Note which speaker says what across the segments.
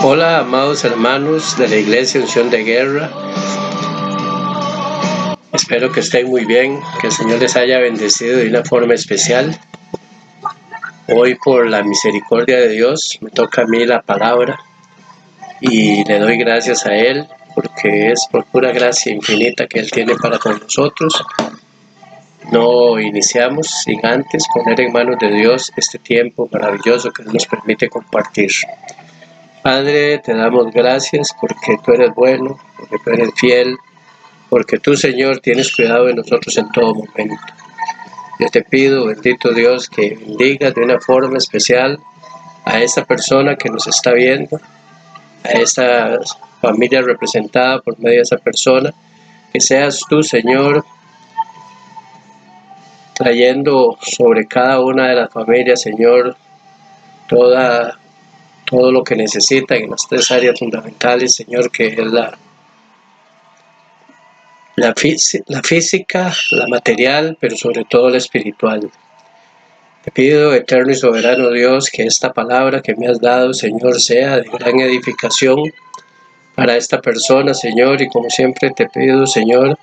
Speaker 1: Hola, amados hermanos de la Iglesia Unción de Guerra. Espero que estén muy bien, que el Señor les haya bendecido de una forma especial. Hoy, por la misericordia de Dios, me toca a mí la palabra y le doy gracias a Él porque es por pura gracia infinita que Él tiene para con nosotros. No iniciamos sin antes poner en manos de Dios este tiempo maravilloso que nos permite compartir. Padre, te damos gracias porque tú eres bueno, porque tú eres fiel, porque tú, Señor, tienes cuidado de nosotros en todo momento. Yo te pido, bendito Dios, que bendigas de una forma especial a esa persona que nos está viendo, a esa familia representada por medio de esa persona, que seas tú, Señor, trayendo sobre cada una de las familias, Señor, todo lo que necesitan en las tres áreas fundamentales, Señor, que es la física, la material, pero sobre todo la espiritual. Te pido, eterno y soberano Dios, que esta palabra que me has dado, Señor, sea de gran edificación para esta persona, Señor, y como siempre te pido, Señor,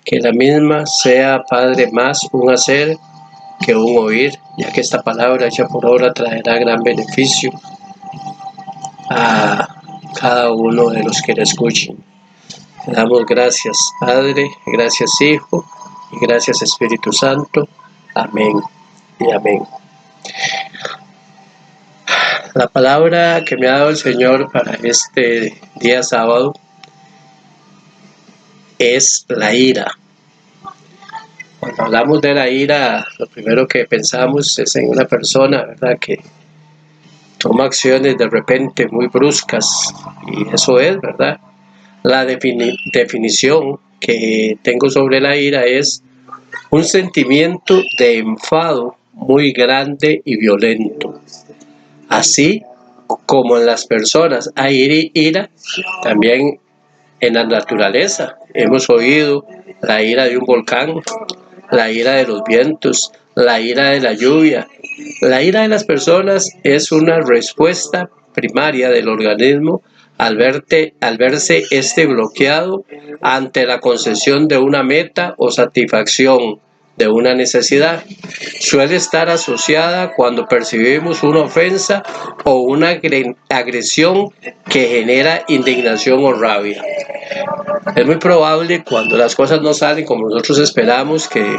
Speaker 1: que la misma sea, Padre, más un hacer que un oír, ya que esta palabra hecha por obra traerá gran beneficio a cada uno de los que la escuchen. Te damos gracias, Padre, gracias, Hijo, y gracias, Espíritu Santo. Amén y amén. La palabra que me ha dado el Señor para este día sábado es la ira. Cuando hablamos de la ira, lo primero que pensamos es en una persona, ¿verdad?, que toma acciones de repente muy bruscas, y eso es, ¿verdad? La definición que tengo sobre la ira es un sentimiento de enfado muy grande y violento. Así como en las personas hay ira, también en la naturaleza hemos oído la ira de un volcán, la ira de los vientos, la ira de la lluvia. La ira de las personas es una respuesta primaria del organismo al verse bloqueado ante la concesión de una meta o satisfacción de una necesidad. Suele estar asociada cuando percibimos una ofensa o una agresión que genera indignación o rabia. Es muy probable, cuando las cosas no salen como nosotros esperamos, que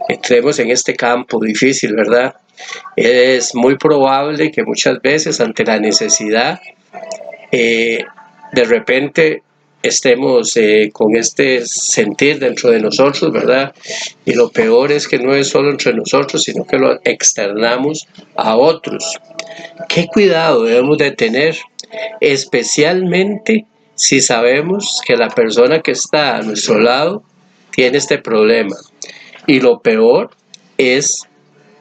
Speaker 1: entremos en este campo difícil, ¿verdad? Es muy probable que muchas veces, ante la necesidad, de repente estemos con este sentir dentro de nosotros, ¿verdad? Y lo peor es que no es solo entre nosotros, sino que lo externamos a otros. ¿Qué cuidado debemos de tener? Especialmente si sabemos que la persona que está a nuestro lado tiene este problema. Y lo peor es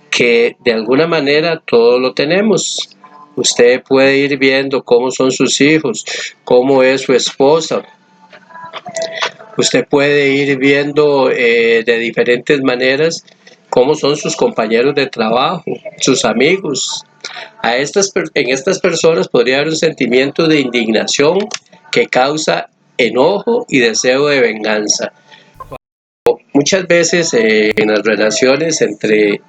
Speaker 1: que de alguna manera todos lo tenemos. Usted puede ir viendo cómo son sus hijos, cómo es su esposa. Usted puede ir viendo de diferentes maneras cómo son sus compañeros de trabajo, sus amigos. En estas personas podría haber un sentimiento de indignación que causa enojo y deseo de venganza. Muchas veces en las relaciones entre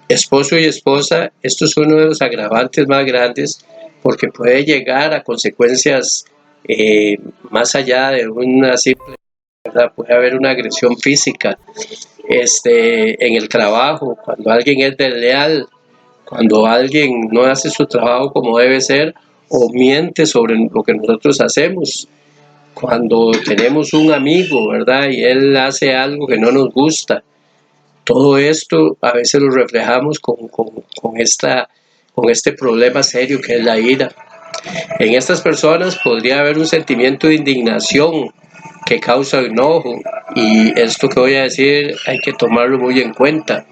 Speaker 1: esposo y esposa, esto es uno de los agravantes más grandes, porque puede llegar a consecuencias más allá de una simple, ¿verdad? Puede haber una agresión física en el trabajo, cuando alguien es desleal, cuando alguien no hace su trabajo como debe ser o miente sobre lo que nosotros hacemos, cuando tenemos un amigo, ¿verdad?, y él hace algo que no nos gusta. Todo esto a veces lo reflejamos con este problema serio que es la ira. En estas personas podría haber un sentimiento de indignación que causa enojo, y esto que voy a decir hay que tomarlo muy en cuenta.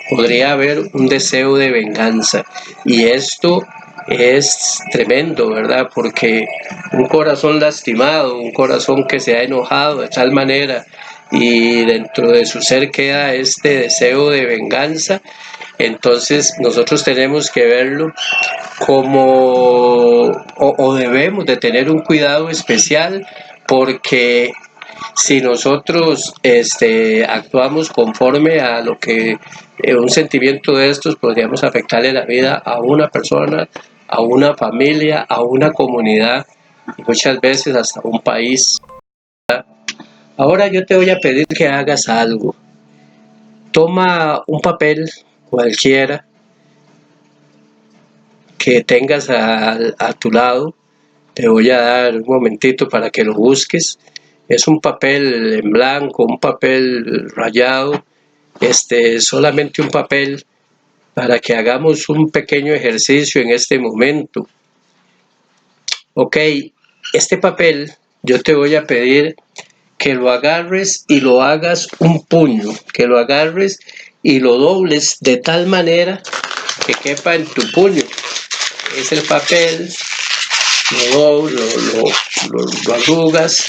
Speaker 1: Podría haber un deseo de venganza, y esto es tremendo, ¿verdad? Porque un corazón lastimado, un corazón que se ha enojado de tal manera y dentro de su ser queda este deseo de venganza, Entonces nosotros tenemos que verlo como, o debemos de tener un cuidado especial, porque si nosotros actuamos conforme a lo que un sentimiento de estos, podríamos afectarle la vida a una persona, a una familia, a una comunidad y muchas veces hasta un país. Ahora yo te voy a pedir que hagas algo. Toma un papel cualquiera que tengas a tu lado. Te voy a dar un momentito para que lo busques. Es un papel en blanco, un papel rayado, solamente un papel para que hagamos un pequeño ejercicio en este momento. Ok, este papel yo te voy a pedir que lo agarres y lo hagas un puño, que lo agarres y lo dobles de tal manera que quepa en tu puño. Es el papel, lo arrugas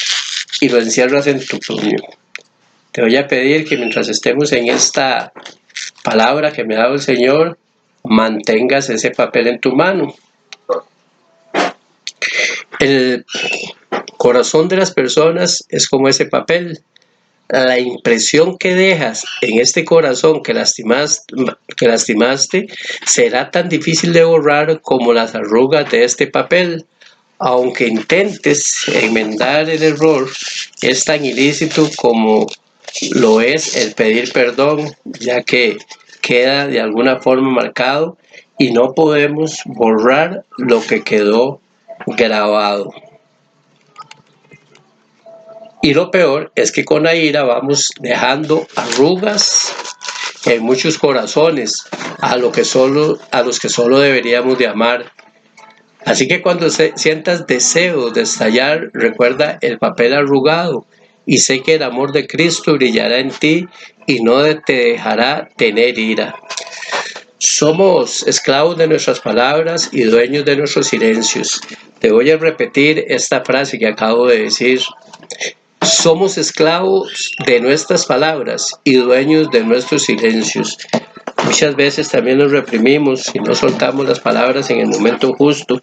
Speaker 1: y lo encierras en tu puño. Te voy a pedir que mientras estemos en esta palabra que me ha dado el Señor, mantengas ese papel en tu mano. El corazón de las personas es como ese papel. La impresión que dejas en este corazón que lastimaste será tan difícil de borrar como las arrugas de este papel. Aunque intentes enmendar el error, es tan ilícito como lo es el pedir perdón, ya que queda de alguna forma marcado y no podemos borrar lo que quedó grabado. Y lo peor es que con la ira vamos dejando arrugas en muchos corazones a los que solo deberíamos de amar. Así que cuando sientas deseo de estallar, recuerda el papel arrugado y sé que el amor de Cristo brillará en ti y no te dejará tener ira. Somos esclavos de nuestras palabras y dueños de nuestros silencios. Te voy a repetir esta frase que acabo de decir. Somos esclavos de nuestras palabras y dueños de nuestros silencios. Muchas veces también nos reprimimos y no soltamos las palabras en el momento justo,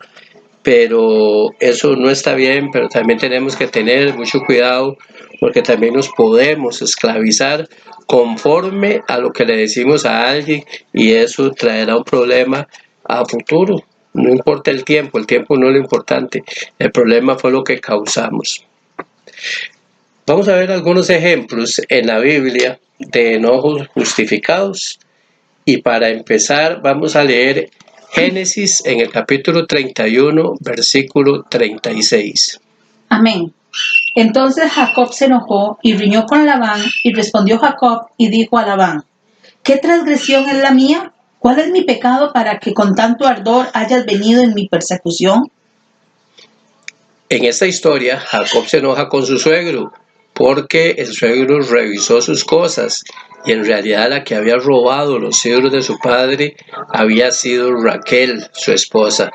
Speaker 1: pero eso no está bien, pero también tenemos que tener mucho cuidado porque también nos podemos esclavizar conforme a lo que le decimos a alguien y eso traerá un problema a futuro. No importa el tiempo no es lo importante, el problema fue lo que causamos. Vamos a ver algunos ejemplos en la Biblia de enojos justificados. Y para empezar, vamos a leer Génesis en el capítulo 31, versículo 36.
Speaker 2: Amén. Entonces Jacob se enojó y riñó con Labán, y respondió Jacob y dijo a Labán: ¿Qué transgresión es la mía? ¿Cuál es mi pecado para que con tanto ardor hayas venido en mi persecución?
Speaker 1: En esta historia, Jacob se enoja con su suegro, porque el suegro revisó sus cosas y en realidad la que había robado los ídolos de su padre había sido Raquel, su esposa.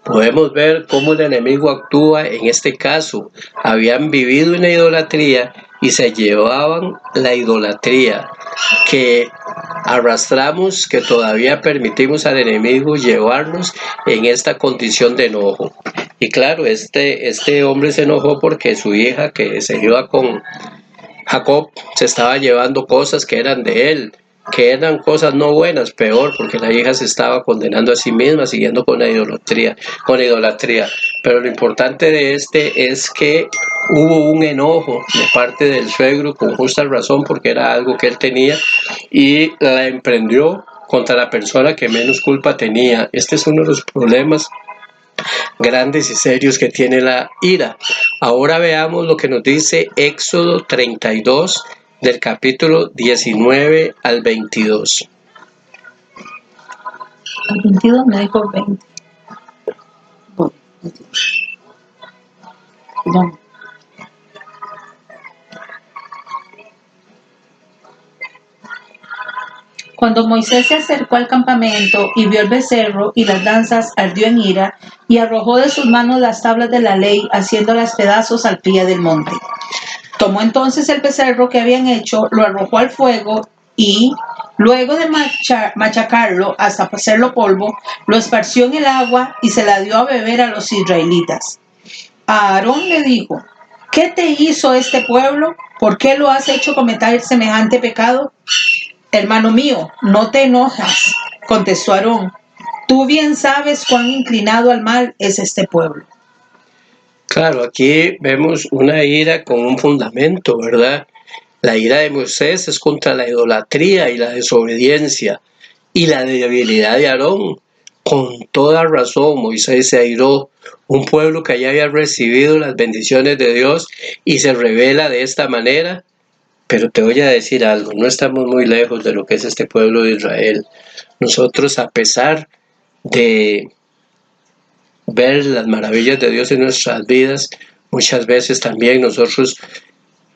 Speaker 1: Podemos ver cómo el enemigo actúa en este caso. Habían vivido en la idolatría y se llevaban la idolatría que arrastramos, que todavía permitimos al enemigo llevarnos en esta condición de enojo. Y claro, este hombre se enojó porque su hija, que se iba con Jacob, se estaba llevando cosas que eran de él, que eran cosas no buenas, peor, porque la hija se estaba condenando a sí misma, siguiendo con la idolatría. Pero lo importante de es que hubo un enojo de parte del suegro con justa razón, porque era algo que él tenía, y la emprendió contra la persona que menos culpa tenía. Este es uno de los problemas grandes y serios que tiene la ira. Ahora veamos lo que nos dice Éxodo 32 del capítulo 19 al 22.
Speaker 2: Al 22 me dijo 20. Perdón. Cuando Moisés se acercó al campamento y vio el becerro y las danzas, ardió en ira y arrojó de sus manos las tablas de la ley, haciéndolas pedazos al pie del monte. Tomó entonces el becerro que habían hecho, lo arrojó al fuego y Luego de machacarlo hasta hacerlo polvo, lo esparció en el agua y se la dio a beber a los israelitas. A Aarón le dijo: ¿qué te hizo este pueblo? ¿Por qué lo has hecho cometer semejante pecado? Hermano mío, no te enojas, contestó Aarón. Tú bien sabes cuán inclinado al mal es este pueblo.
Speaker 1: Claro, aquí vemos una ira con un fundamento, ¿verdad? La ira de Moisés es contra la idolatría y la desobediencia y la debilidad de Aarón. Con toda razón, Moisés se airó, un pueblo que ya había recibido las bendiciones de Dios y se revela de esta manera. Pero te voy a decir algo, no estamos muy lejos de lo que es este pueblo de Israel. Nosotros, a pesar de ver las maravillas de Dios en nuestras vidas, muchas veces también nosotros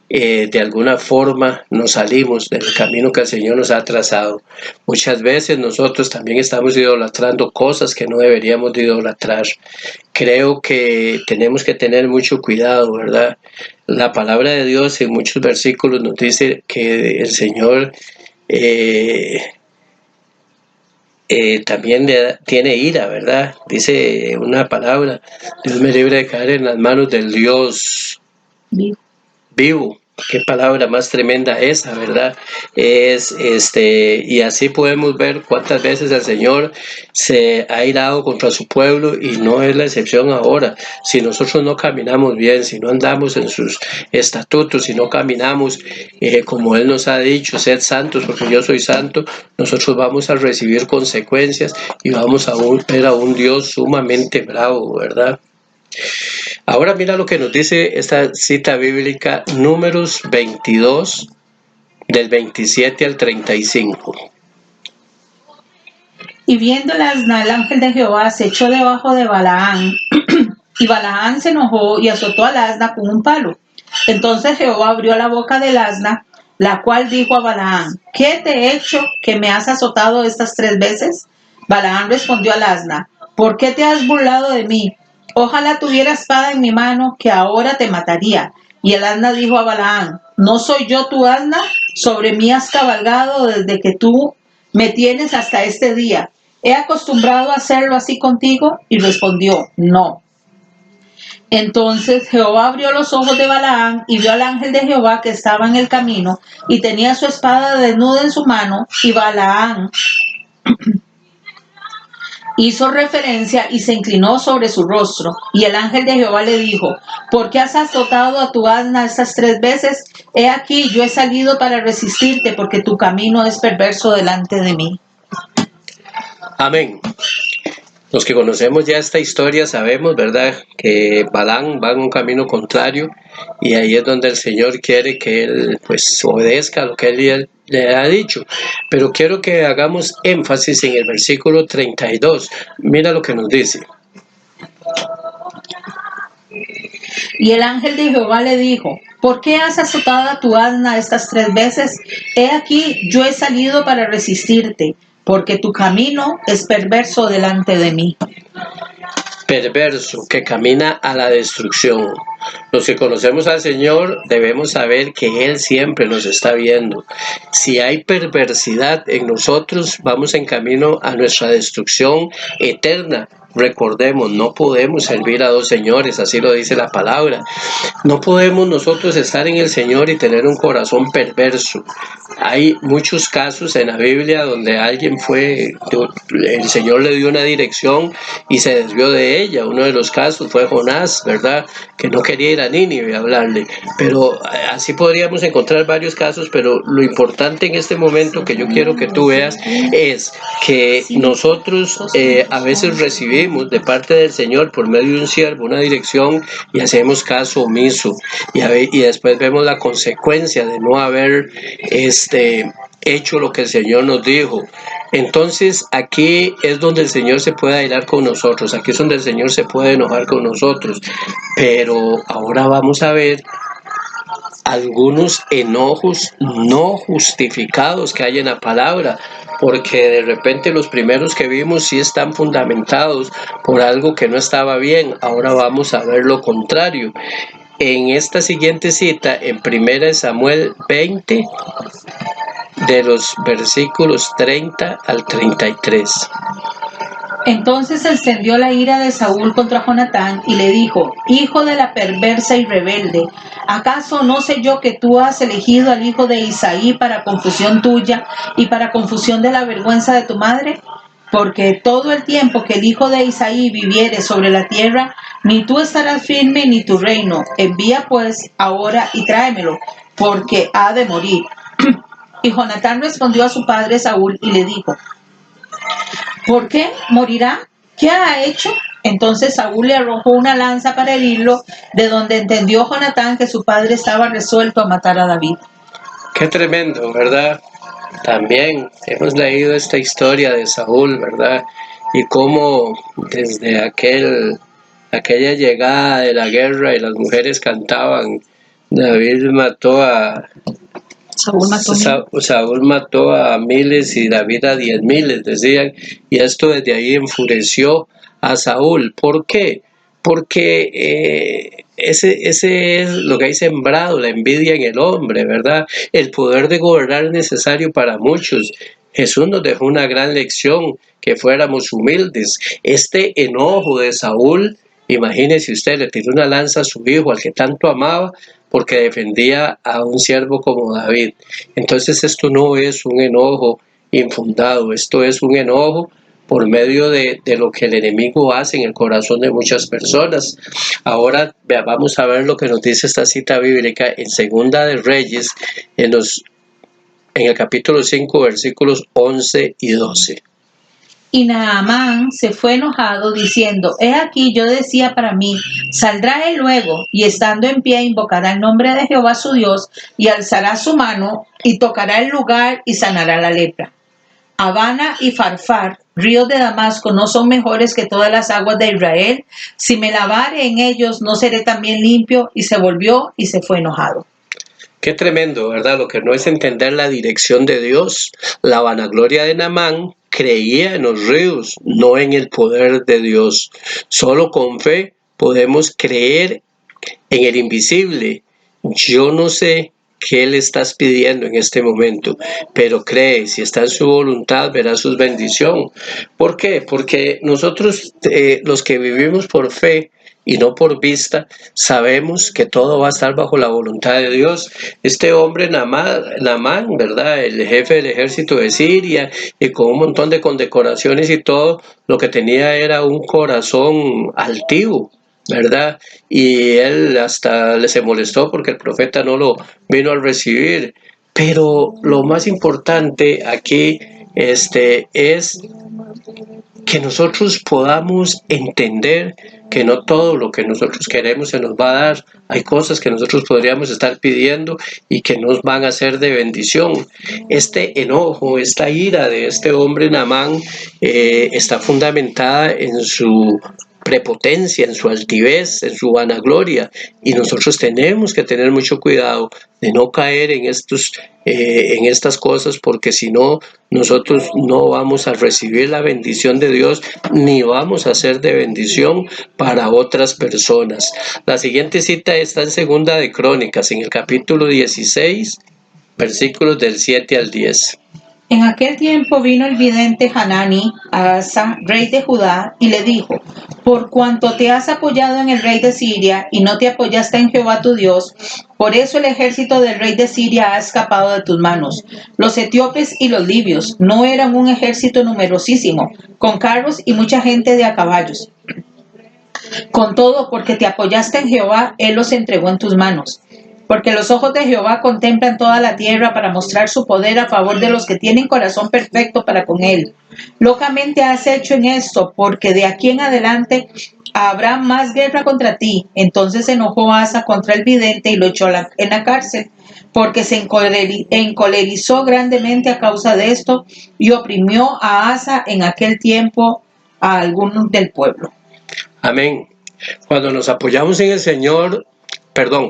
Speaker 1: de alguna forma nos salimos del camino que el Señor nos ha trazado. Muchas veces nosotros también estamos idolatrando cosas que no deberíamos de idolatrar. Creo que tenemos que tener mucho cuidado, ¿verdad? La palabra de Dios en muchos versículos nos dice que el Señor también tiene ira, ¿verdad? Dice una palabra: Dios me libre de caer en las manos del Dios vivo. Qué palabra más tremenda esa, ¿verdad? Y así podemos ver cuántas veces el Señor se ha irado contra su pueblo, y no es la excepción ahora. Si nosotros no caminamos bien, si no andamos en sus estatutos, si no caminamos como Él nos ha dicho, sed santos porque yo soy santo, nosotros vamos a recibir consecuencias y vamos a ver a un Dios sumamente bravo, ¿verdad? Ahora mira lo que nos dice esta cita bíblica, Números 22, del 27 al 35.
Speaker 2: Y viendo el asna, el ángel de Jehová se echó debajo de Balaán, y Balaán se enojó y azotó al asna con un palo. Entonces Jehová abrió la boca del asna, la cual dijo a Balaán: ¿qué te he hecho que me has azotado estas 3 veces? Balaán respondió al asna: ¿por qué te has burlado de mí? Ojalá tuviera espada en mi mano, que ahora te mataría. Y el asna dijo a Balaán: ¿no soy yo tu asna? Sobre mí has cabalgado desde que tú me tienes hasta este día. ¿He acostumbrado a hacerlo así contigo? Y respondió: no. Entonces Jehová abrió los ojos de Balaán y vio al ángel de Jehová que estaba en el camino y tenía su espada desnuda en su mano, y Balaán hizo referencia y se inclinó sobre su rostro. Y el ángel de Jehová le dijo: ¿por qué has azotado a tu asna estas 3 veces? He aquí, yo he salido para resistirte, porque tu camino es perverso delante de mí.
Speaker 1: Amén. Los que conocemos ya esta historia sabemos, ¿verdad?, que Balaam va en un camino contrario, y ahí es donde el Señor quiere que él pues obedezca lo que él le ha dicho. Pero quiero que hagamos énfasis en el versículo 32. Mira lo que nos dice.
Speaker 2: Y el ángel de Jehová le dijo: ¿por qué has azotado a tu asna estas 3 veces? He aquí, yo he salido para resistirte, porque tu camino es perverso delante de mí.
Speaker 1: Perverso, que camina a la destrucción. Los que conocemos al Señor debemos saber que Él siempre nos está viendo. Si hay perversidad en nosotros, vamos en camino a nuestra destrucción eterna. Recordemos, no podemos servir a 2 señores, así lo dice la palabra. No podemos nosotros estar en el Señor y tener un corazón perverso. Hay muchos casos en la Biblia donde alguien el Señor le dio una dirección y se desvió de ella. Uno de los casos fue Jonás, ¿verdad?, que no quería ir a Nínive a hablarle. Pero así podríamos encontrar varios casos, pero lo importante en este momento que yo quiero que tú veas es que nosotros a veces recibimos de parte del Señor por medio de un siervo una dirección y hacemos caso omiso, y después vemos la consecuencia de no haber hecho lo que el Señor nos dijo. Entonces aquí es donde el Señor se puede airar con nosotros, aquí es donde el Señor se puede enojar con nosotros. Pero ahora vamos a ver algunos enojos no justificados que hay en la palabra, porque de repente los primeros que vimos sí están fundamentados por algo que no estaba bien. Ahora vamos a ver lo contrario. En esta siguiente cita, en 1 Samuel 20, de los versículos 30 al 33.
Speaker 2: Entonces se encendió la ira de Saúl contra Jonatán y le dijo: hijo de la perversa y rebelde, ¿acaso no sé yo que tú has elegido al hijo de Isaí para confusión tuya y para confusión de la vergüenza de tu madre? Porque todo el tiempo que el hijo de Isaí viviere sobre la tierra, ni tú estarás firme ni tu reino. Envía pues ahora y tráemelo, porque ha de morir. Y Jonatán respondió a su padre Saúl y le dijo: ¿por qué morirá? ¿Qué ha hecho? Entonces Saúl le arrojó una lanza para herirlo, de donde entendió Jonatán que su padre estaba resuelto a matar a David.
Speaker 1: Qué tremendo, ¿verdad? También hemos leído esta historia de Saúl, ¿verdad? Y cómo desde aquella llegada de la guerra y las mujeres cantaban, David mató a Saúl mató a miles y David a 10,000, decían, y esto desde ahí enfureció a Saúl. ¿Por qué? Porque ese es lo que hay sembrado, la envidia en el hombre, ¿verdad? El poder de gobernar es necesario para muchos. Jesús nos dejó una gran lección, que fuéramos humildes. Este enojo de Saúl, imagínese usted, le tiró una lanza a su hijo, al que tanto amaba, porque defendía a un siervo como David. Entonces esto no es un enojo infundado, esto es un enojo por medio de lo que el enemigo hace en el corazón de muchas personas. Ahora vamos a ver lo que nos dice esta cita bíblica en Segunda de Reyes, en el capítulo 5, versículos 11 y 12.
Speaker 2: Y Naamán se fue enojado, diciendo: he aquí, yo decía para mí, saldrá él luego, y estando en pie invocará el nombre de Jehová su Dios, y alzará su mano, y tocará el lugar, y sanará la lepra. Habana y Farfar, ríos de Damasco, ¿no son mejores que todas las aguas de Israel? Si me lavare en ellos, ¿no seré también limpio? Y se volvió y se fue enojado.
Speaker 1: Qué tremendo, ¿verdad? Lo que no es entender la dirección de Dios. La vanagloria de Naamán creía en los ríos, no en el poder de Dios. Solo con fe podemos creer en el invisible. Yo no sé qué le estás pidiendo en este momento, pero cree, si está en su voluntad, verá su bendición. ¿Por qué? Porque nosotros, los que vivimos por fe y no por vista, sabemos que todo va a estar bajo la voluntad de Dios. Este hombre Naamán, ¿verdad? El jefe del ejército de Siria, y con un montón de condecoraciones y todo, lo que tenía era un corazón altivo, ¿verdad? Y él hasta se molestó porque el profeta no lo vino a recibir. Pero lo más importante aquí es que nosotros podamos entender que no todo lo que nosotros queremos se nos va a dar. Hay cosas que nosotros podríamos estar pidiendo y que nos van a ser de bendición. Este enojo, esta ira de este hombre Naamán está fundamentada en su prepotencia, en su altivez, en su vanagloria, y nosotros tenemos que tener mucho cuidado de no caer en estas cosas, porque si no, nosotros no vamos a recibir la bendición de Dios ni vamos a ser de bendición para otras personas. La siguiente cita está en Segunda de Crónicas, en el capítulo 16, versículos del 7 al 10.
Speaker 2: En aquel tiempo vino el vidente Hanani a Asa, rey de Judá, y le dijo: por cuanto te has apoyado en el rey de Siria y no te apoyaste en Jehová tu Dios, por eso el ejército del rey de Siria ha escapado de tus manos. Los etíopes y los libios no eran un ejército numerosísimo, con carros y mucha gente de a caballos. Con todo, porque te apoyaste en Jehová, él los entregó en tus manos. Porque los ojos de Jehová contemplan toda la tierra para mostrar su poder a favor de los que tienen corazón perfecto para con él. Locamente has hecho en esto, porque de aquí en adelante habrá más guerra contra ti. Entonces se enojó Asa contra el vidente y lo echó en la cárcel, porque se encolerizó grandemente a causa de esto y oprimió a Asa en aquel tiempo a algunos del pueblo.
Speaker 1: Amén. Cuando nos apoyamos en el Señor,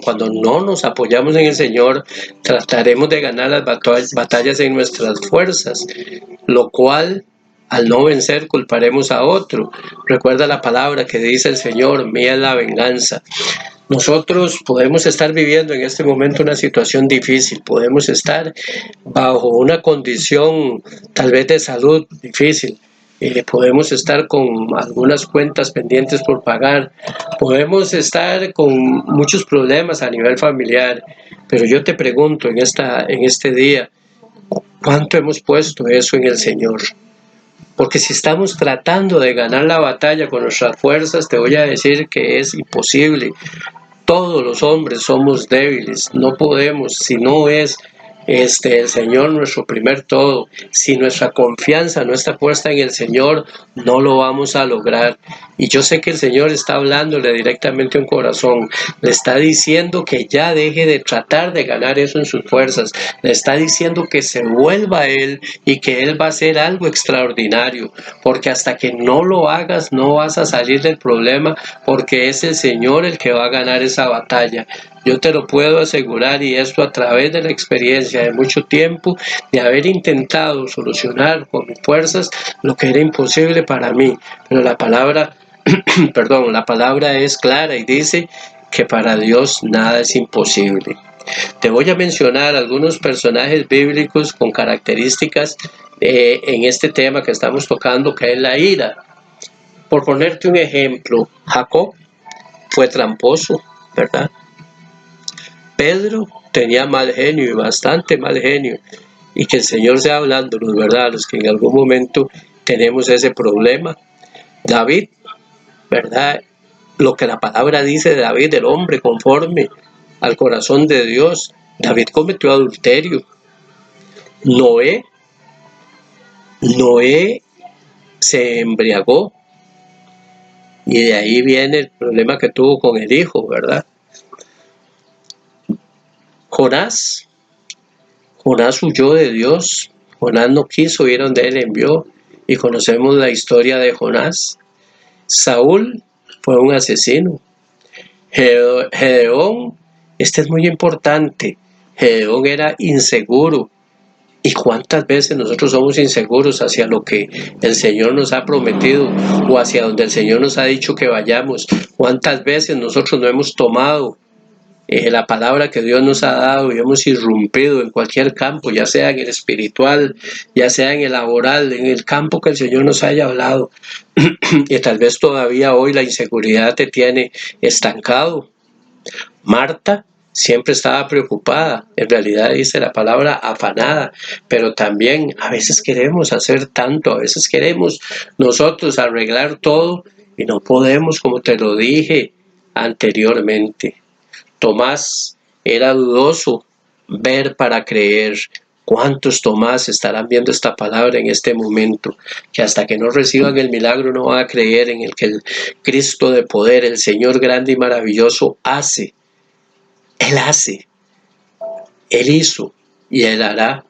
Speaker 1: cuando no nos apoyamos en el Señor, trataremos de ganar las batallas en nuestras fuerzas, lo cual Al no vencer, culparemos a otro. Recuerda la palabra que dice el Señor, mía es la venganza. Nosotros podemos estar viviendo en este momento una situación difícil, podemos estar bajo una condición tal vez de salud difícil, podemos estar con algunas cuentas pendientes por pagar, podemos estar con muchos problemas a nivel familiar, pero yo te pregunto en este día, ¿cuánto hemos puesto eso en el Señor? Porque si estamos tratando de ganar la batalla con nuestras fuerzas, te voy a decir que es imposible. Todos los hombres somos débiles, no podemos, si no es el Señor nuestro primer todo, si nuestra confianza no está puesta en el Señor, no lo vamos a lograr. Y yo sé que el Señor está hablándole directamente a un corazón, le está diciendo que ya deje de tratar de ganar eso en sus fuerzas, le está diciendo que se vuelva a Él y que Él va a hacer algo extraordinario, porque hasta que no lo hagas no vas a salir del problema, porque es el Señor el que va a ganar esa batalla. Yo te lo puedo asegurar, y esto a través de la experiencia de mucho tiempo de haber intentado solucionar con mis fuerzas lo que era imposible para mí. Pero la palabra, la palabra es clara y dice que para Dios nada es imposible. Te voy a mencionar algunos personajes bíblicos con características en este tema que estamos tocando, que es la ira. Por ponerte un ejemplo, Jacob fue tramposo, ¿verdad? Pedro tenía mal genio y bastante mal genio, y que el Señor sea hablándonos, ¿verdad? Los que en algún momento tenemos ese problema. David, ¿verdad? Lo que la palabra dice de David, el hombre conforme al corazón de Dios. David cometió adulterio. Noé se embriagó, y de ahí viene el problema que tuvo con el hijo, ¿verdad? Jonás huyó de Dios. Jonás no quiso ir donde él envió, y conocemos la historia de Jonás. Saúl fue un asesino. Gedeón, este es muy importante. Gedeón era inseguro. ¿Y cuántas veces nosotros somos inseguros hacia lo que el Señor nos ha prometido o hacia donde el Señor nos ha dicho que vayamos? ¿Cuántas veces nosotros no hemos tomado la palabra que Dios nos ha dado y hemos irrumpido en cualquier campo, ya sea en el espiritual, ya sea en el laboral, en el campo que el Señor nos haya hablado? Y tal vez todavía hoy la inseguridad te tiene estancado. Marta siempre estaba preocupada, en realidad dice la palabra afanada, pero también a veces queremos hacer tanto, a veces queremos nosotros arreglar todo y no podemos, como te lo dije anteriormente. Tomás era dudoso, ver para creer. ¿Cuántos Tomás estarán viendo esta palabra en este momento? Que hasta que no reciban el milagro no van a creer en el que el Cristo de poder, el Señor grande y maravilloso, hace. Él hace, Él hizo y Él hará.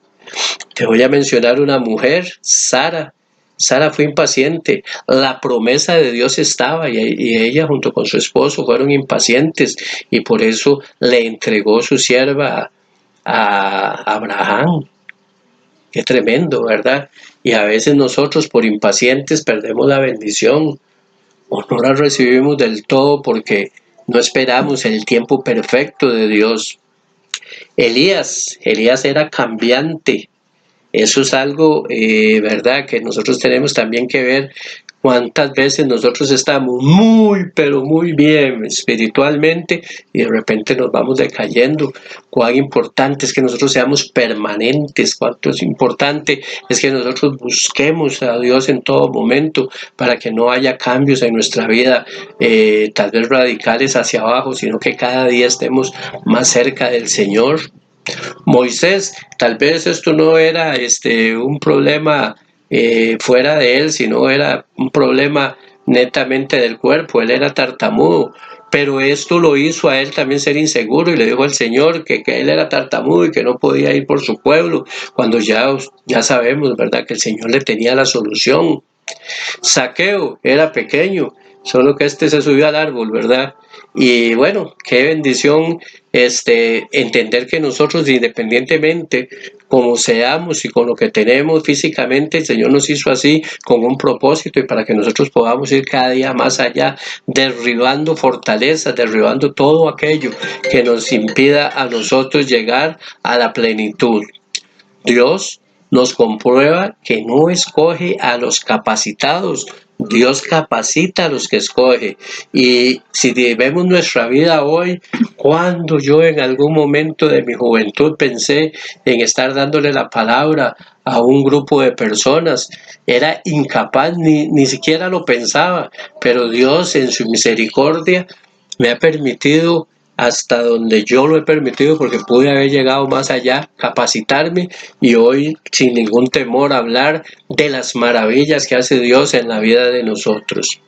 Speaker 1: Te voy a mencionar una mujer, Sara. Sara fue impaciente. La promesa de Dios estaba, y ella junto con su esposo fueron impacientes, y por eso le entregó su sierva a Abraham. Qué tremendo, ¿verdad? Y a veces nosotros por impacientes perdemos la bendición o no la recibimos del todo porque no esperamos el tiempo perfecto de Dios. Elías era cambiante. Eso es algo, ¿verdad?, que nosotros tenemos también que ver. Cuántas veces nosotros estamos muy, pero muy bien espiritualmente y de repente nos vamos decayendo. Cuán importante es que nosotros seamos permanentes, cuánto es importante es que nosotros busquemos a Dios en todo momento para que no haya cambios en nuestra vida, tal vez radicales hacia abajo, sino que cada día estemos más cerca del Señor. Moisés, tal vez esto no era un problema fuera de él, sino era un problema netamente del cuerpo. Él era tartamudo, pero esto lo hizo a él también ser inseguro, y le dijo al Señor que él era tartamudo y que no podía ir por su pueblo, cuando ya sabemos, ¿verdad?, que el Señor le tenía la solución. Zaqueo era pequeño, solo que este se subió al árbol, ¿verdad? Y bueno, qué bendición entender que nosotros, independientemente como seamos y con lo que tenemos físicamente, el Señor nos hizo así con un propósito y para que nosotros podamos ir cada día más allá, derribando fortalezas, derribando todo aquello que nos impida a nosotros llegar a la plenitud. Dios nos comprueba que no escoge a los capacitados, Dios capacita a los que escoge. Y si vemos nuestra vida hoy, cuando yo en algún momento de mi juventud pensé en estar dándole la palabra a un grupo de personas, era incapaz, ni siquiera lo pensaba, pero Dios en su misericordia me ha permitido hasta donde yo lo he permitido porque pude haber llegado más allá, capacitarme y hoy sin ningún temor hablar de las maravillas que hace Dios en la vida de nosotros.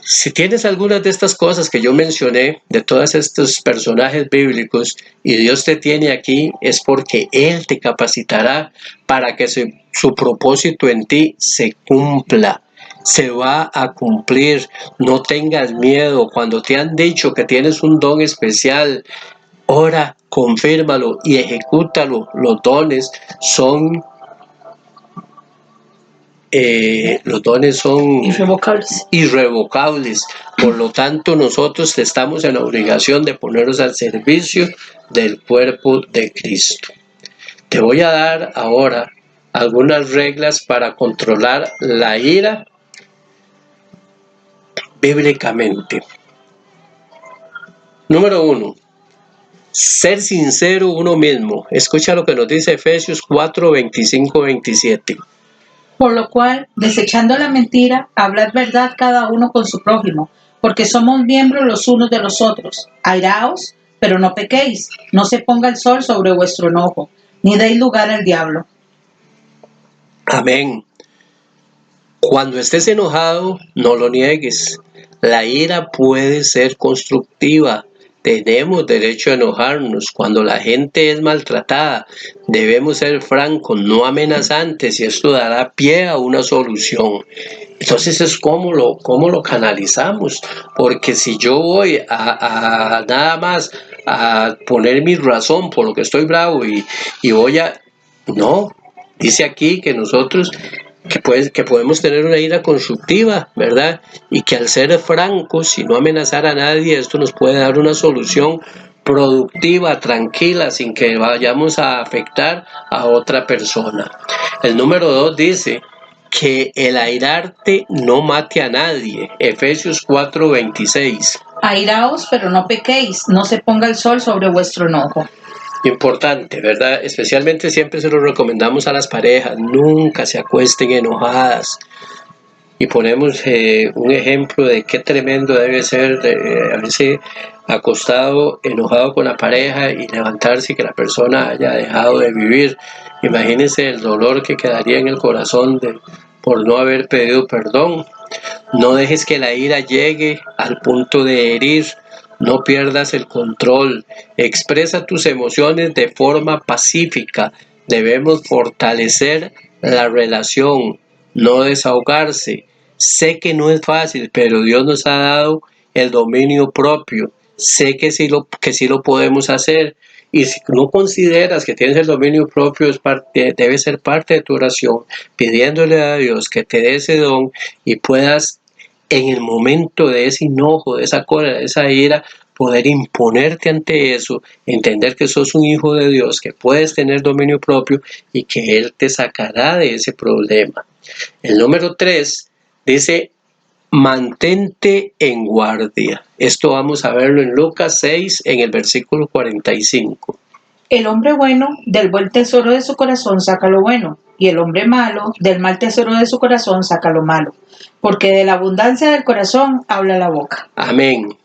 Speaker 1: Si tienes algunas de estas cosas que yo mencioné, de todos estos personajes bíblicos, y Dios te tiene aquí, es porque Él te capacitará para que su propósito en ti se cumpla. Se va a cumplir, no tengas miedo. Cuando te han dicho que tienes un don especial, ora, confírmalo y ejecútalo. Los dones son irrevocables. Por lo tanto, nosotros estamos en la obligación de ponernos al servicio del cuerpo de Cristo. Te voy a dar ahora algunas reglas para controlar la ira bíblicamente. Número 1. Ser sincero uno mismo. Escucha lo que nos dice Efesios 4, 25, 27.
Speaker 2: Por lo cual, desechando la mentira, hablad verdad cada uno con su prójimo, porque somos miembros los unos de los otros. Airaos, pero no pequéis, no se ponga el sol sobre vuestro enojo, ni deis lugar al diablo.
Speaker 1: Amén. Cuando estés enojado, no lo niegues. La ira puede ser constructiva. Tenemos derecho a enojarnos. Cuando la gente es maltratada, debemos ser francos, no amenazantes, y esto dará pie a una solución. Entonces es cómo lo canalizamos, porque si yo voy a nada más a poner mi razón por lo que estoy bravo y voy a... No, dice aquí que nosotros que podemos tener una ira constructiva, ¿verdad? Y que al ser francos y no amenazar a nadie, esto nos puede dar una solución productiva, tranquila, sin que vayamos a afectar a otra persona. El número 2 dice que el airarte no mate a nadie. Efesios 4:26.
Speaker 2: Airaos, pero no pequéis, no se ponga el sol sobre vuestro enojo.
Speaker 1: Importante, ¿verdad? Especialmente siempre se lo recomendamos a las parejas, nunca se acuesten enojadas. Y ponemos un ejemplo de qué tremendo debe ser haberse acostado enojado con la pareja y levantarse y que la persona haya dejado de vivir. Imagínense el dolor que quedaría en el corazón por no haber pedido perdón. No dejes que la ira llegue al punto de herir. No pierdas el control. Expresa tus emociones de forma pacífica. Debemos fortalecer la relación, no desahogarse. Sé que no es fácil, pero Dios nos ha dado el dominio propio. Sé que sí lo podemos hacer. Y si no consideras que tienes el dominio propio, debe ser parte de tu oración, pidiéndole a Dios que te dé ese don y puedas en el momento de ese enojo, de esa cólera, de esa ira, poder imponerte ante eso, entender que sos un hijo de Dios, que puedes tener dominio propio y que Él te sacará de ese problema. El número 3 dice, mantente en guardia. Esto vamos a verlo en Lucas 6, en el versículo 45.
Speaker 2: El hombre bueno del buen tesoro de su corazón saca lo bueno, y el hombre malo del mal tesoro de su corazón saca lo malo, porque de la abundancia del corazón habla la boca.
Speaker 1: Amén.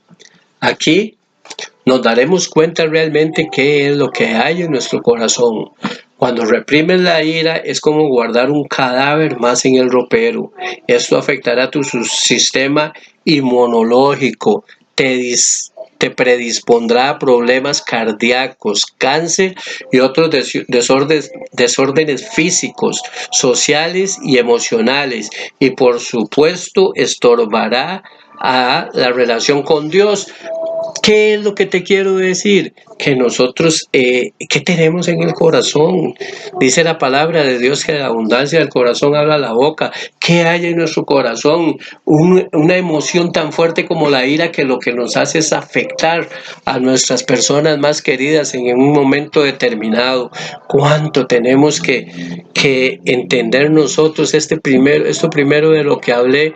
Speaker 1: Aquí nos daremos cuenta realmente qué es lo que hay en nuestro corazón. Cuando reprimes la ira es como guardar un cadáver más en el ropero. Esto afectará tu sistema inmunológico, te te predispondrá a problemas cardíacos, cáncer y otros desórdenes físicos, sociales y emocionales, y por supuesto estorbará a la relación con Dios. ¿Qué es lo que te quiero decir? Que nosotros, ¿qué tenemos en el corazón? Dice la palabra de Dios que la abundancia del corazón habla la boca. ¿Qué hay en nuestro corazón? Una emoción tan fuerte como la ira, que lo que nos hace es afectar a nuestras personas más queridas en un momento determinado. ¿Cuánto tenemos que entender nosotros esto primero de lo que hablé,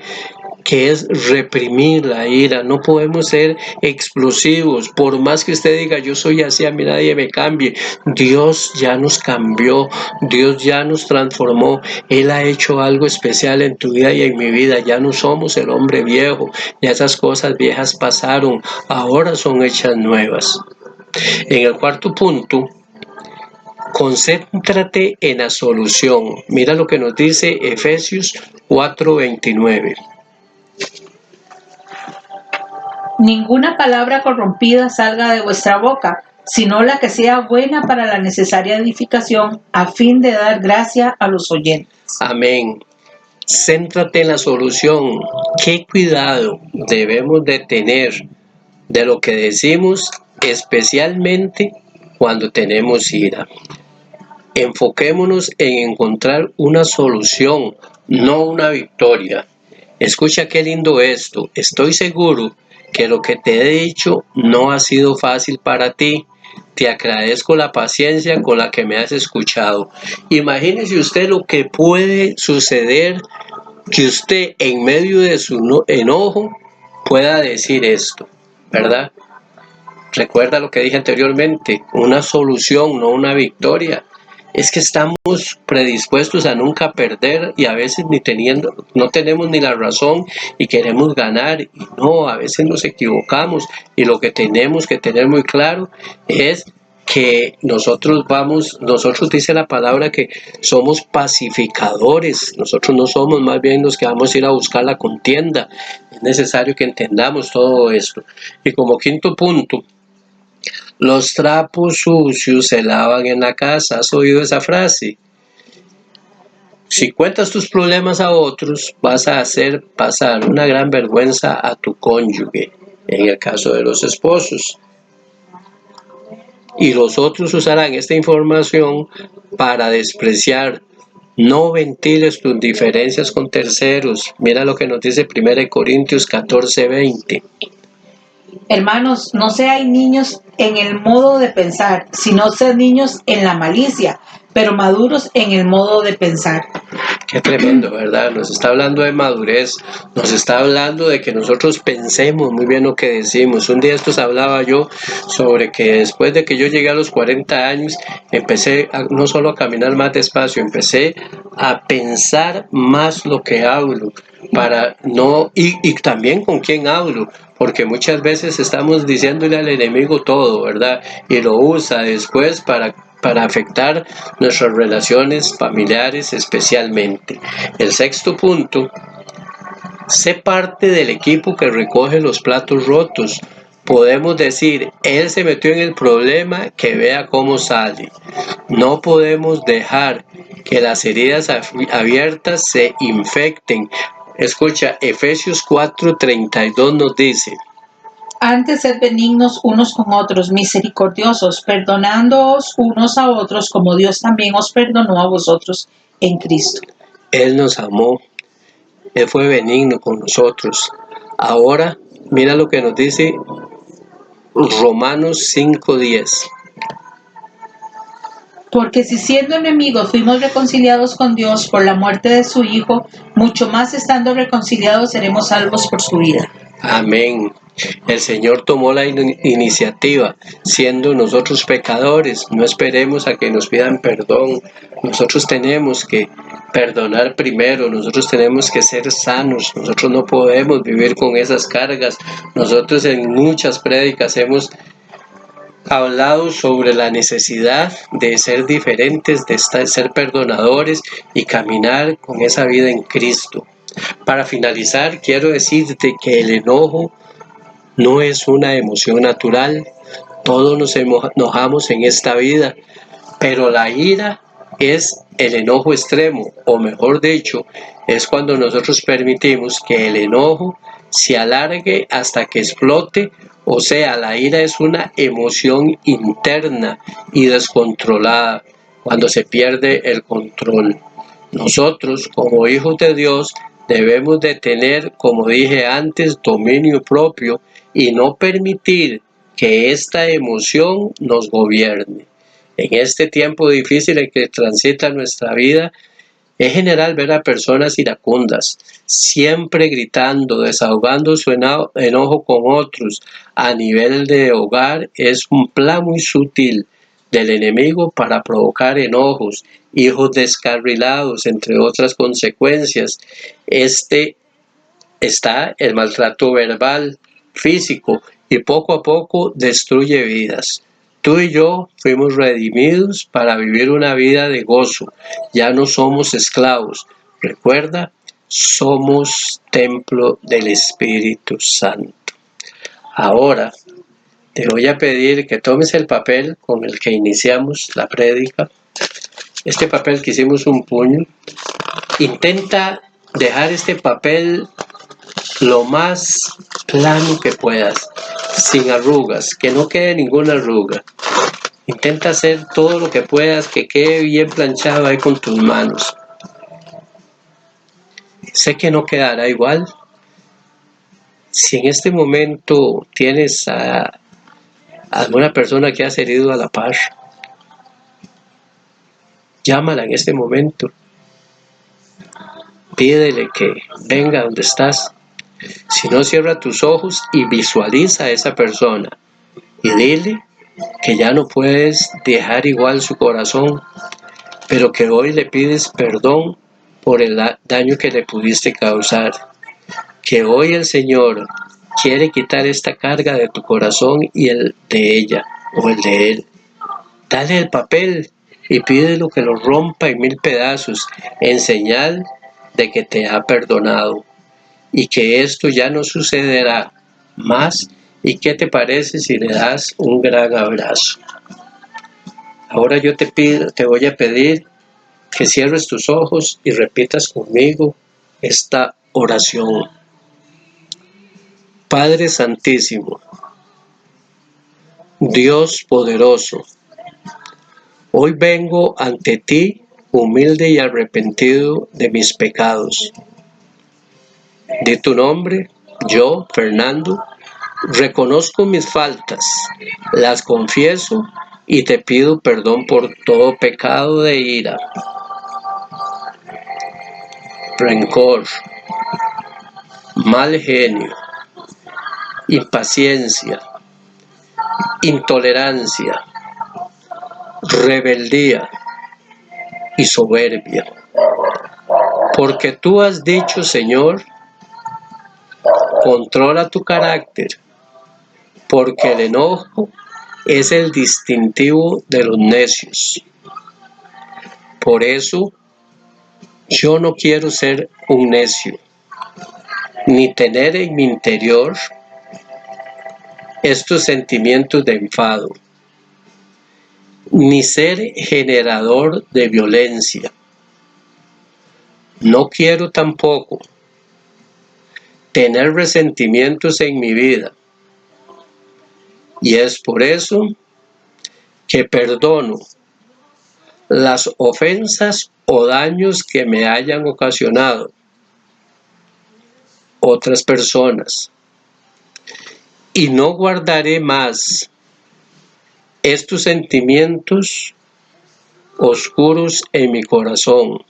Speaker 1: que es reprimir la ira? No podemos ser explosivos. Por más que usted diga, yo soy así, a mí nadie me cambie. Dios ya nos cambió, Dios ya nos transformó. Él ha hecho algo especial en tu vida y en mi vida. Ya no somos el hombre viejo, ya esas cosas viejas pasaron, ahora son hechas nuevas. En el cuarto punto, concéntrate en la solución. Mira lo que nos dice Efesios 4:29.
Speaker 2: Ninguna palabra corrompida salga de vuestra boca, sino la que sea buena para la necesaria edificación, a fin de dar gracia a los oyentes.
Speaker 1: Amén. Céntrate en la solución. ¿Qué cuidado debemos de tener de lo que decimos, especialmente cuando tenemos ira? Enfoquémonos en encontrar una solución, no una victoria. Escucha qué lindo esto. Estoy seguro que lo que te he dicho no ha sido fácil para ti. Te agradezco la paciencia con la que me has escuchado. Imagínese usted lo que puede suceder, que usted en medio de su enojo pueda decir esto, ¿verdad? Recuerda lo que dije anteriormente, una solución, no una victoria. Es que estamos predispuestos a nunca perder, y a veces no tenemos ni la razón y queremos ganar, y no, a veces nos equivocamos, y lo que tenemos que tener muy claro es que nosotros dice la palabra que somos pacificadores. Nosotros no somos más bien los que vamos a ir a buscar la contienda. Es necesario que entendamos todo esto. Y como quinto punto, los trapos sucios se lavan en la casa. ¿Has oído esa frase? Si cuentas tus problemas a otros, vas a hacer pasar una gran vergüenza a tu cónyuge, en el caso de los esposos. Y los otros usarán esta información para despreciar. No ventiles tus diferencias con terceros. Mira lo que nos dice 1 Corintios 14:20.
Speaker 2: Hermanos, no seáis niños en el modo de pensar, sino sed niños en la malicia, pero maduros en el modo de pensar.
Speaker 1: Qué tremendo, ¿verdad? Nos está hablando de madurez, nos está hablando de que nosotros pensemos muy bien lo que decimos. Un día estos hablaba yo sobre que después de que yo llegué a los 40 años, empecé no solo a caminar más despacio, empecé a pensar más lo que hablo, para no, y también con quién hablo, porque muchas veces estamos diciéndole al enemigo todo, ¿verdad? Y lo usa después para afectar nuestras relaciones familiares especialmente. El sexto punto, sé parte del equipo que recoge los platos rotos. Podemos decir, él se metió en el problema, que vea cómo sale. No podemos dejar que las heridas abiertas se infecten. Escucha, Efesios 4:32 nos dice:
Speaker 2: Antes sed benignos unos con otros, misericordiosos, perdonándoos unos a otros, como Dios también os perdonó a vosotros en Cristo.
Speaker 1: Él nos amó, Él fue benigno con nosotros. Ahora, mira lo que nos dice Romanos 5:10.
Speaker 2: Porque si siendo enemigos fuimos reconciliados con Dios por la muerte de su Hijo, mucho más estando reconciliados seremos salvos por su vida.
Speaker 1: Amén. El Señor tomó la iniciativa, siendo nosotros pecadores. No esperemos a que nos pidan perdón. Nosotros tenemos que perdonar primero, nosotros tenemos que ser sanos, nosotros no podemos vivir con esas cargas. Nosotros en muchas prédicas hemos hablado sobre la necesidad de ser diferentes, de ser perdonadores y caminar con esa vida en Cristo. Para finalizar, quiero decirte que el enojo No es una emoción natural. Todos nos enojamos en esta vida, pero la ira es el enojo extremo, o mejor dicho, es cuando nosotros permitimos que el enojo se alargue hasta que explote. O sea, la ira es una emoción interna y descontrolada cuando se pierde el control. Nosotros, como hijos de Dios, debemos de tener, como dije antes, dominio propio y no permitir que esta emoción nos gobierne. En este tiempo difícil en que transita nuestra vida, es general ver a personas iracundas, siempre gritando, desahogando su enojo con otros. A nivel de hogar es un plan muy sutil del enemigo para provocar enojos, hijos descarrilados, entre otras consecuencias. Está el maltrato verbal, físico, y poco a poco destruye vidas. Tú y yo fuimos redimidos para vivir una vida de gozo. Ya no somos esclavos. Recuerda, somos templo del Espíritu Santo. Ahora te voy a pedir que tomes el papel con el que iniciamos la prédica. Este papel que hicimos un puño. Intenta dejar este papel lo más plano que puedas, sin arrugas, que no quede ninguna arruga. Intenta hacer todo lo que puedas, que quede bien planchado ahí con tus manos. Sé que no quedará igual. Si en este momento tienes a alguna persona que has herido a la par, llámala en este momento. Pídele que venga donde estás. Si no, cierra tus ojos y visualiza a esa persona y dile que ya no puedes dejar igual su corazón, pero que hoy le pides perdón por el daño que le pudiste causar, que hoy el Señor quiere quitar esta carga de tu corazón y el de ella o el de él. Dale el papel y pídelo que lo rompa en 1000 pedazos en señal de que te ha perdonado y que esto ya no sucederá más. ¿Y qué te parece si le das un gran abrazo? Ahora yo te voy a pedir que cierres tus ojos y repitas conmigo esta oración. Padre Santísimo, Dios poderoso, hoy vengo ante ti humilde y arrepentido de mis pecados. De tu nombre, yo, Fernando, reconozco mis faltas, las confieso y te pido perdón por todo pecado de ira, rencor, mal genio, impaciencia, intolerancia, rebeldía y soberbia. Porque tú has dicho, Señor, controla tu carácter, porque el enojo es el distintivo de los necios. Por eso, yo no quiero ser un necio, ni tener en mi interior estos sentimientos de enfado, ni ser generador de violencia. No quiero tampoco tener resentimientos en mi vida. Y es por eso que perdono las ofensas o daños que me hayan ocasionado otras personas. Y no guardaré más estos sentimientos oscuros en mi corazón.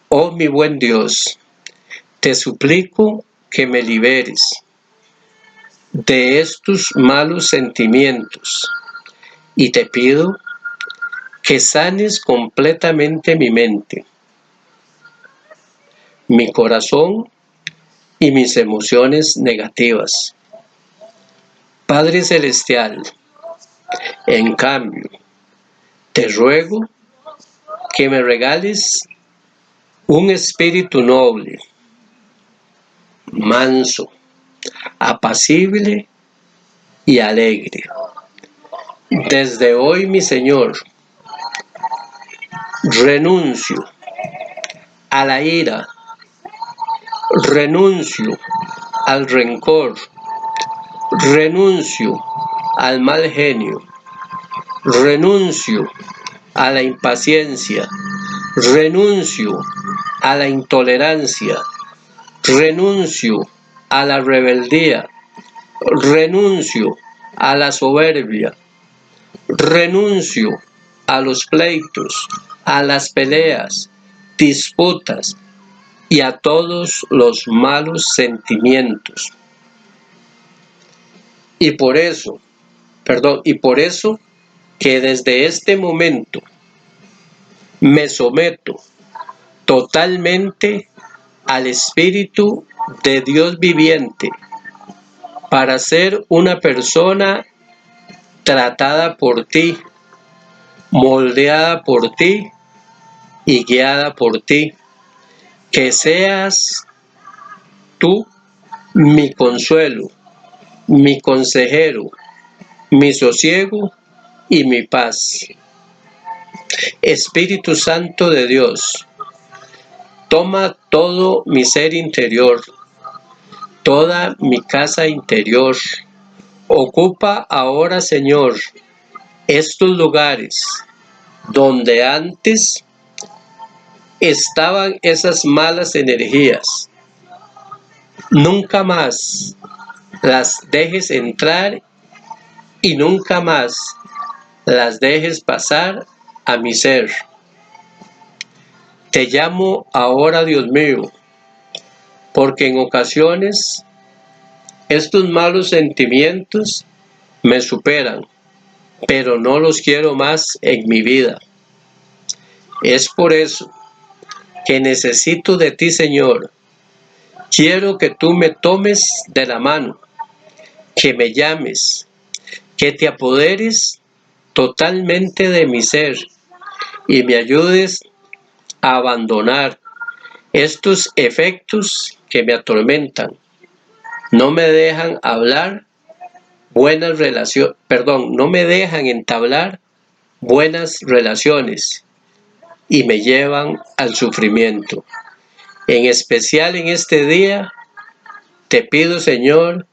Speaker 1: Oh mi buen Dios, te suplico que me liberes de estos malos sentimientos y te pido que sanes completamente mi mente, mi corazón y mis emociones negativas. Padre Celestial, en cambio, te ruego que me regales un espíritu noble, manso, apacible y alegre. Desde hoy, mi Señor, renuncio a la ira, renuncio al rencor, renuncio al mal genio, renuncio a la impaciencia, renuncio a la intolerancia, renuncio a la rebeldía, renuncio a la soberbia, renuncio a los pleitos, a las peleas, disputas y a todos los malos sentimientos. Y por eso que desde este momento me someto totalmente al Espíritu de Dios viviente para ser una persona tratada por ti, moldeada por ti y guiada por ti. Que seas tú mi consuelo, mi consejero, mi sosiego y mi paz. Espíritu Santo de Dios, toma todo mi ser interior, toda mi casa interior. Ocupa ahora, Señor, estos lugares donde antes estaban esas malas energías. Nunca más las dejes entrar y nunca más las dejes pasar a mi ser. Te llamo ahora, Dios mío, porque en ocasiones estos malos sentimientos me superan, pero no los quiero más en mi vida. Es por eso que necesito de ti, Señor. Quiero que tú me tomes de la mano, que me llames, que te apoderes totalmente de mi ser y me ayudes a abandonar estos efectos que me atormentan. No me dejan no me dejan entablar buenas relaciones y me llevan al sufrimiento. En especial en este día, te pido, Señor,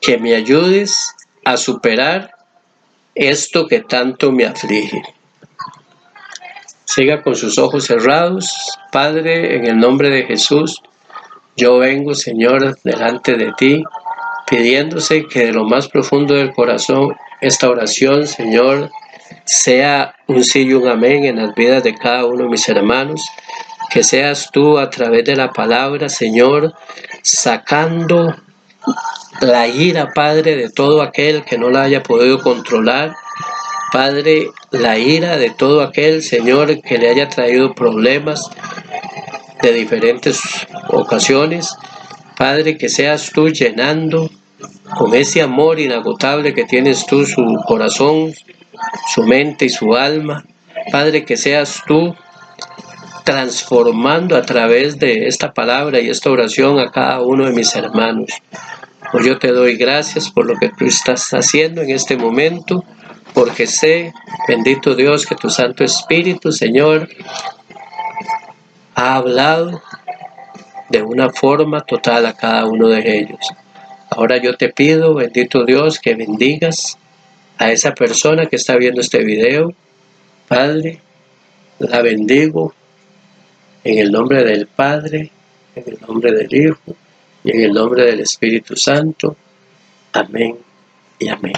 Speaker 1: que me ayudes a superar esto que tanto me aflige. Siga con sus ojos cerrados. Padre, en el nombre de Jesús, yo vengo, Señor, delante de ti, pidiéndose que de lo más profundo del corazón, esta oración, Señor, sea un sí y un amén en las vidas de cada uno de mis hermanos. Que seas tú a través de la palabra, Señor, sacando la ira, Padre, de todo aquel que no la haya podido controlar. Padre, la ira de todo aquel, Señor, que le haya traído problemas de diferentes ocasiones. Padre, que seas tú llenando con ese amor inagotable que tienes tú su corazón, su mente y su alma. Padre, que seas tú transformando a través de esta palabra y esta oración a cada uno de mis hermanos. Pues yo te doy gracias por lo que tú estás haciendo en este momento, porque sé, bendito Dios, que tu Santo Espíritu, Señor, ha hablado de una forma total a cada uno de ellos. Ahora yo te pido, bendito Dios, que bendigas a esa persona que está viendo este video. Padre, la bendigo en el nombre del Padre, en el nombre del Hijo y en el nombre del Espíritu Santo. Amén y amén.